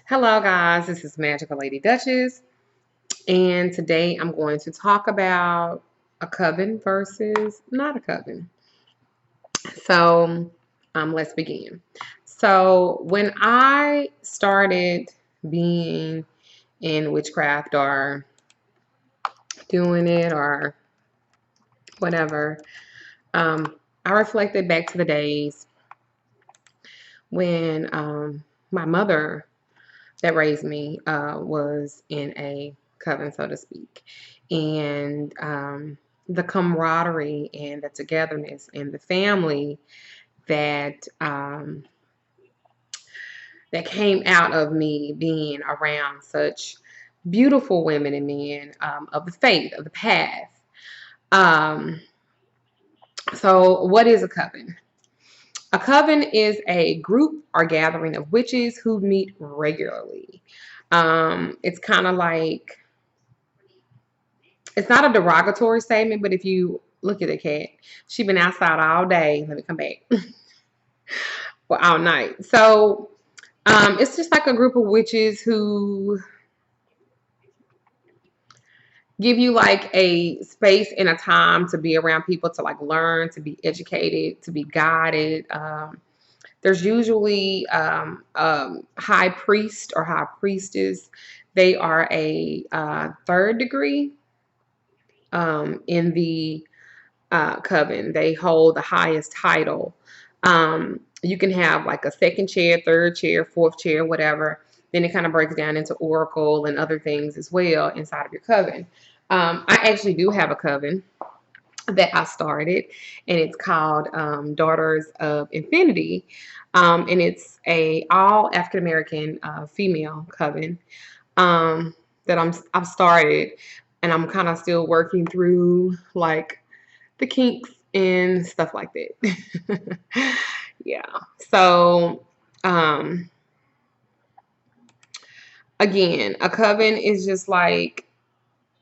Hello, guys. This is Magical Lady Duchess, and today I'm going to talk about a coven versus not a coven. So, let's begin. So, when I started being in witchcraft or doing it or whatever, I reflected back to the days when my mother that raised me was in a coven, so to speak. And the camaraderie and the togetherness and the family that that came out of me being around such beautiful women and men of the faith, of the path. Um, so, what is a coven? A coven is a group or gathering of witches who meet regularly. It's kind of like, it's not a derogatory statement, but if you look at the cat, she been outside all day. Let me come back. Well, all night. So it's just like a group of witches who give you like a space and a time to be around people, to like learn, to be educated, to be guided. There's usually high priest or high priestess. They are a third degree in the coven. They hold the highest title. You can have like a second chair, third chair, fourth chair, whatever. Then it kind of breaks down into oracle and other things as well inside of your coven. I actually do have a coven that I started, and it's called Daughters of Infinity, and it's a all African American female coven that I've started, and I'm kind of still working through like the kinks and stuff like that. Yeah. So, again, a coven is just like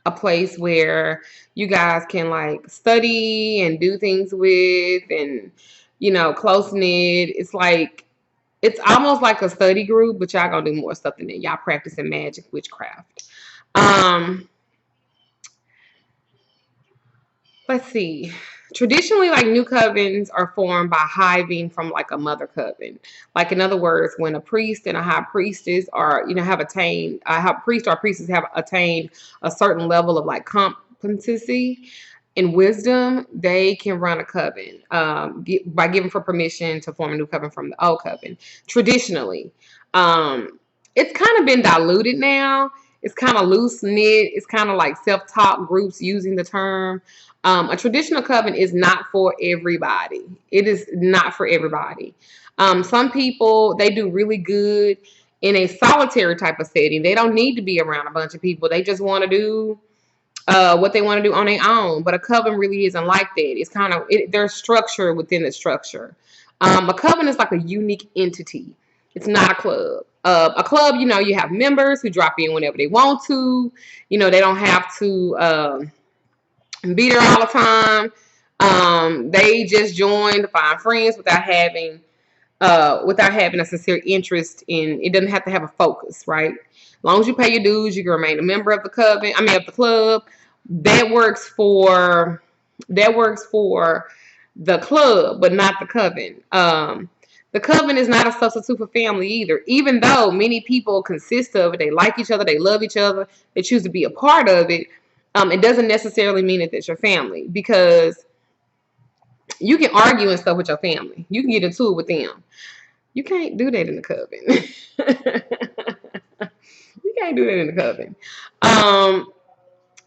a place where you guys can like study and do things with, and close knit. It's almost like a study group, but y'all gonna do more stuff than that. Y'all practicing magic, witchcraft. Um, let's see. Traditionally, like new covens are formed by hiving from like a mother coven. Like in other words, when a priest and a high priestess are, have attained, a high priest or priestess have attained a certain level of like competency and wisdom, they can run a coven by giving for permission to form a new coven from the old coven. Traditionally, it's kind of been diluted now. It's kind of loose knit. It's kind of like self-taught groups using the term. A traditional coven is not for everybody. It is not for everybody. Some people, they do really good in a solitary type of setting. They don't need to be around a bunch of people. They just want to do what they want to do on their own. But a coven really isn't like that. It's kind of, there's structure within the structure. A coven is like a unique entity. It's not a club. A club, you have members who drop in whenever they want to. They don't have to be there all the time. They just join to find friends without having a sincere interest in. It doesn't have to have a focus, right? As long as you pay your dues, you can remain a member of the coven. I mean, of the club. That works for the club, but not the coven. The coven is not a substitute for family either. Even though many people consist of it, they like each other, they love each other, they choose to be a part of it. It doesn't necessarily mean that it's your family, because you can argue and stuff with your family. You can get into it with them. You can't do that in the coven. You can't do that in the coven.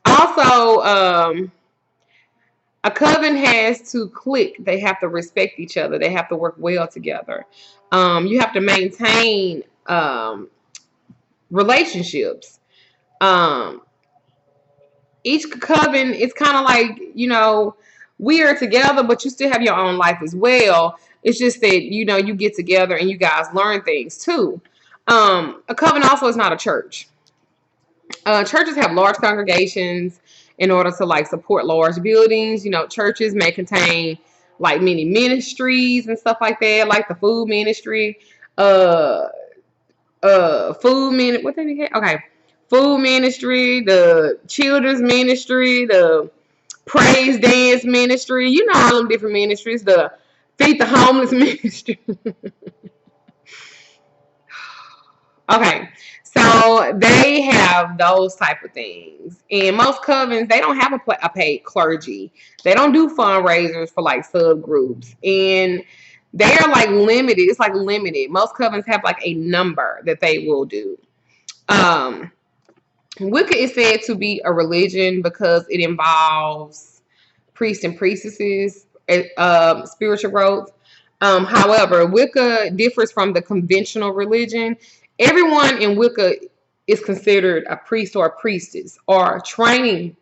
Also, a coven has to click. They have to respect each other. They have to work well together. You have to maintain relationships. Um, each coven, it's kind of like, we are together, but you still have your own life as well. It's just that, you get together and you guys learn things too. A coven also is not a church. Churches have large congregations in order to like support large buildings. Churches may contain like many ministries and stuff like that, like the food ministry. Uh, what did he have? Okay. Food ministry, the children's ministry, the praise dance ministry, you know, all them different ministries, the feed the homeless ministry. Okay, so they have those type of things, and most covens they don't have a paid clergy. They don't do fundraisers for like subgroups, and they are like limited. It's like limited. Most covens have like a number that they will do. Um, Wicca is said to be a religion because it involves priests and priestesses, spiritual growth. However, Wicca differs from the conventional religion. Everyone in Wicca is considered a priest or a priestess or training,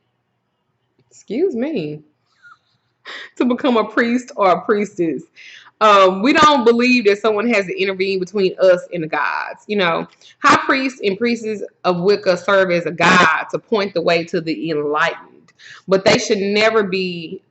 excuse me, to become a priest or a priestess. We don't believe that someone has to intervene between us and the gods. You know, high priests and priestesses of Wicca serve as a guide to point the way to the enlightened, but they should never be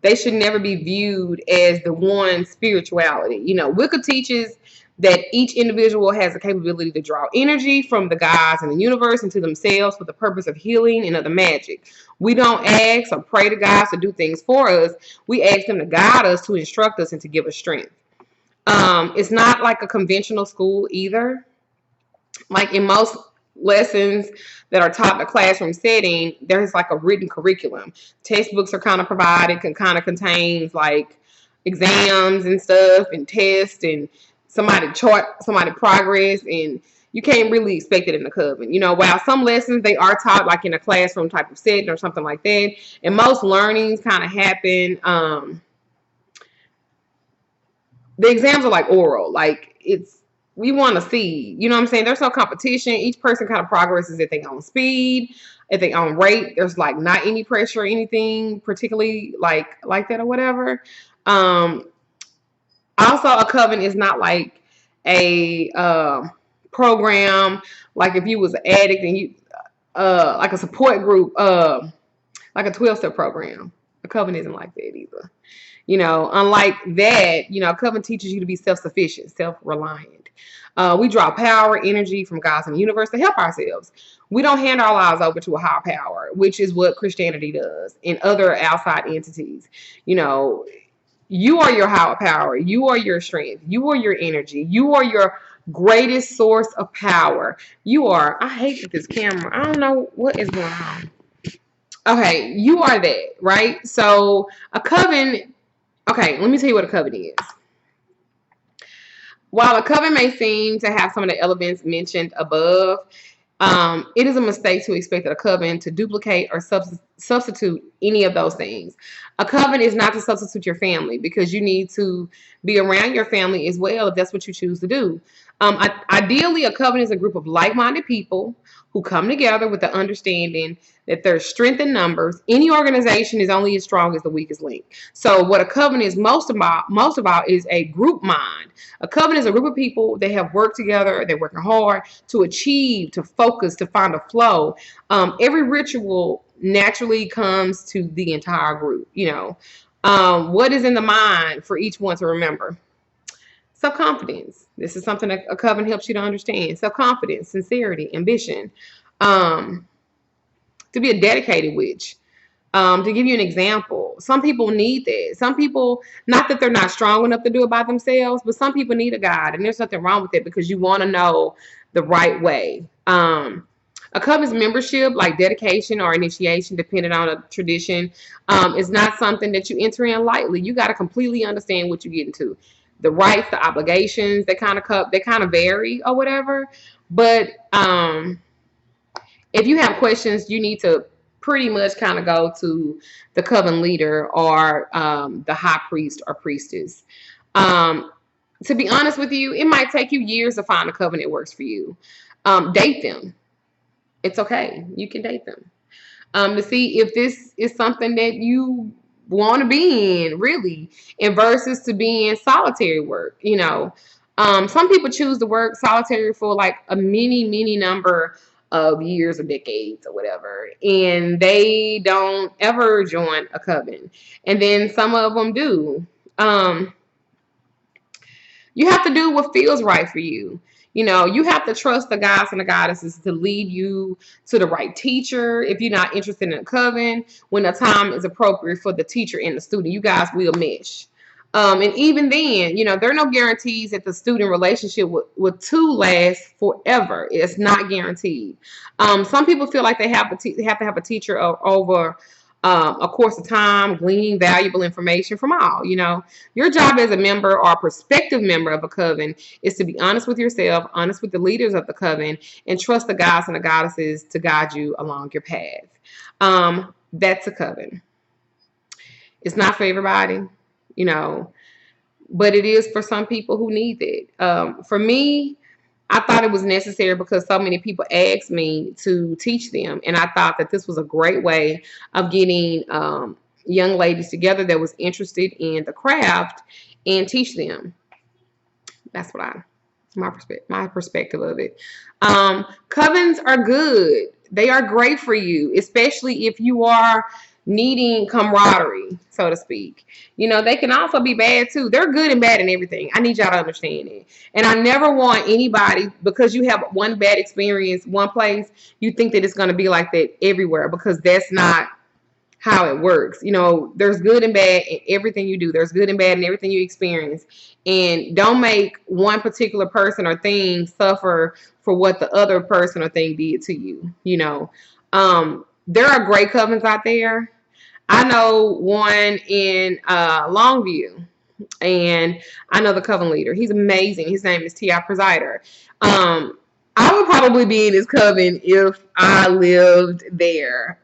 viewed as the one spirituality. You know, Wicca teaches that each individual has the capability to draw energy from the gods and the universe into themselves for the purpose of healing and other magic. We don't ask or pray to gods to do things for us. We ask them to guide us, to instruct us, and to give us strength. It's not like a conventional school either. Like in most lessons that are taught in a classroom setting, there's like a written curriculum. Textbooks are kind of provided, can kind of contains like exams and stuff and tests and somebody chart somebody progress, and you can't really expect it in the coven. You know, while some lessons they are taught like in a classroom type of setting or something like that, and most learnings kind of happen. The exams are like oral, like it's we want to see, you know what I'm saying? There's no competition. Each person kind of progresses at their own speed, at their own rate. There's like not any pressure or anything particularly like that or whatever. Um, Also, a coven is not like a program. Like if you was an addict and you like a support group, like a 12-step program. A coven isn't like that either. You know, unlike that, you know, Coven teaches you to be self-sufficient, self-reliant. We draw power, energy from God and the universe to help ourselves. We don't hand our lives over to a higher power, which is what Christianity does and other outside entities. You know, you are your higher power. You are your strength. You are your energy. You are your greatest source of power. You are, I hate this camera. I don't know what is going on. Okay, you are that, right? So a coven, okay, let me tell you what a coven is. While a coven may seem to have some of the elements mentioned above, it is a mistake to expect a coven to duplicate or substitute any of those things. A coven is not to substitute your family because you need to be around your family as well if that's what you choose to do. Ideally, a coven is a group of like-minded people who come together with the understanding that there's strength in numbers. Any organization is only as strong as the weakest link. So what a coven is most about is a group mind. A coven is a group of people that have worked together, they're working hard to achieve, to focus, to find a flow. Every ritual naturally comes to the entire group, you know. What is in the mind for each one to remember? Self-confidence. This is something that a coven helps you to understand. Self-confidence, sincerity, ambition. To be a dedicated witch. To give you an example, some people need that. Some people, not that they're not strong enough to do it by themselves, but some people need a guide, and there's nothing wrong with it because you want to know the right way. A coven's membership, like dedication or initiation, depending on a tradition, is not something that you enter in lightly. You got to completely understand what you get into. The rights, the obligations, they kind of vary or whatever. But if you have questions, you need to pretty much kind of go to the coven leader or the high priest or priestess. To be honest with you, it might take you years to find a coven that works for you. Date them. It's okay. You can date them to see if this is something that you want to be in, really, and versus to be in solitary work. You know, some people choose to work solitary for like a many number of years or decades or whatever, and they don't ever join a coven. And then some of them do. You have to do what feels right for you. You know, you have to trust the guys and the goddesses to lead you to the right teacher. If you're not interested in a coven, when the time is appropriate for the teacher and the student, you guys will mesh. And even then, you know, there are no guarantees that the student relationship will last forever. It's not guaranteed. Some people feel like they have to have a teacher over a course of time, gleaning valuable information from all. You know, your job as a member or a prospective member of a coven is to be honest with yourself, honest with the leaders of the coven, and trust the gods and the goddesses to guide you along your path. That's a coven. It's not for everybody, you know, but it is for some people who need it. For me, I thought it was necessary because so many people asked me to teach them, and I thought that this was a great way of getting young ladies together that was interested in the craft and teach them. That's what my perspective of it. Covens are good. They are great for you, especially if you are needing camaraderie, so to speak. You know, they can also be bad too. They're good and bad in everything. I need y'all to understand it. And I never want anybody, because you have one bad experience one place, you think that it's going to be like that everywhere, because that's not how it works. You know, there's good and bad in everything you do. There's good and bad in everything you experience. And don't make one particular person or thing suffer for what the other person or thing did to you. You know, there are great covens out there. I know one in Longview, and I know the coven leader. He's amazing. His name is T.I. Presider. I would probably be in his coven if I lived there.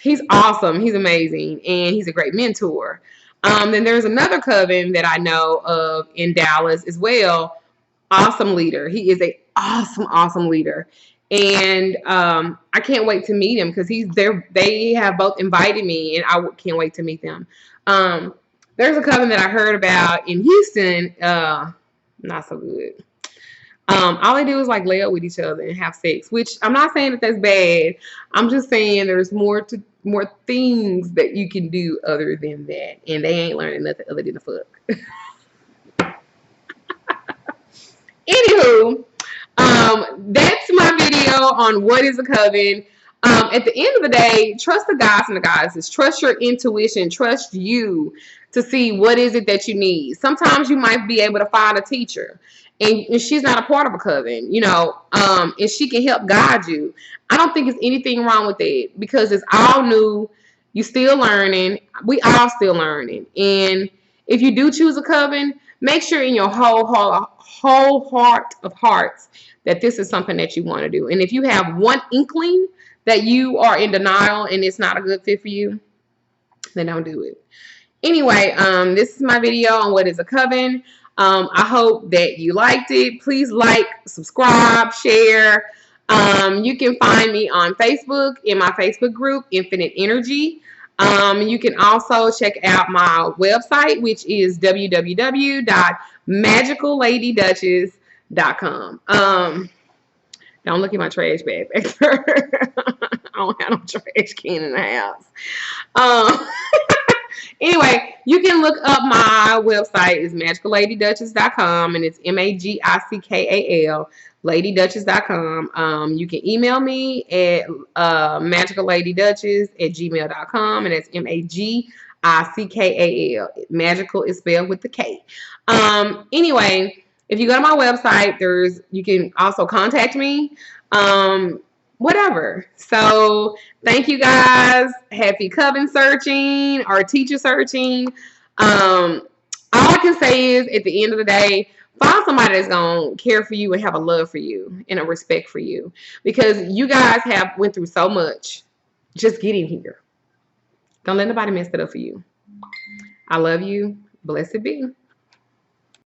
He's awesome. He's amazing. And he's a great mentor. Then there's another coven that I know of in Dallas as well. Awesome leader. He is a awesome leader. And I can't wait to meet him because he's there. They have both invited me, and I can't wait to meet them. There's a coven that I heard about in Houston. Not so good. All they do is like lay up with each other and have sex, which I'm not saying that that's bad. I'm just saying there's more things that you can do other than that, and they ain't learning nothing other than the fuck. Anywho, that's my video on what is a coven. At the end of the day, trust the gods and the goddesses. Trust your intuition. Trust you to see what is it that you need. Sometimes you might be able to find a teacher, and she's not a part of a coven, you know, and she can help guide you. I don't think there's anything wrong with it because it's all new. You still learning. We all still learning. And if you do choose a coven, make sure in your whole heart of hearts that this is something that you want to do. And if you have one inkling that you are in denial and it's not a good fit for you, then don't do it. Anyway, this is my video on what is a coven. I hope that you liked it. Please like, subscribe, share. You can find me on Facebook in my Facebook group, Infinite Energy. You can also check out my website, which is www.magicalladyduchess.com. Don't look at my trash bag back there. I don't have no trash can in the house. Anyway, you can look up my website. It's magicalladyduchess.com, and it's MAGICKAL, ladyduchess.com. You can email me at magicalladyduchess@gmail.com, and it's MAGICKAL. Magical is spelled with the K. Anyway, if you go to my website, you can also contact me. Whatever. So thank you guys. Happy coven searching or teacher searching. All I can say is at the end of the day, find somebody that's going to care for you and have a love for you and a respect for you, because you guys have went through so much just getting here. Don't let nobody mess it up for you. I love you. Blessed be.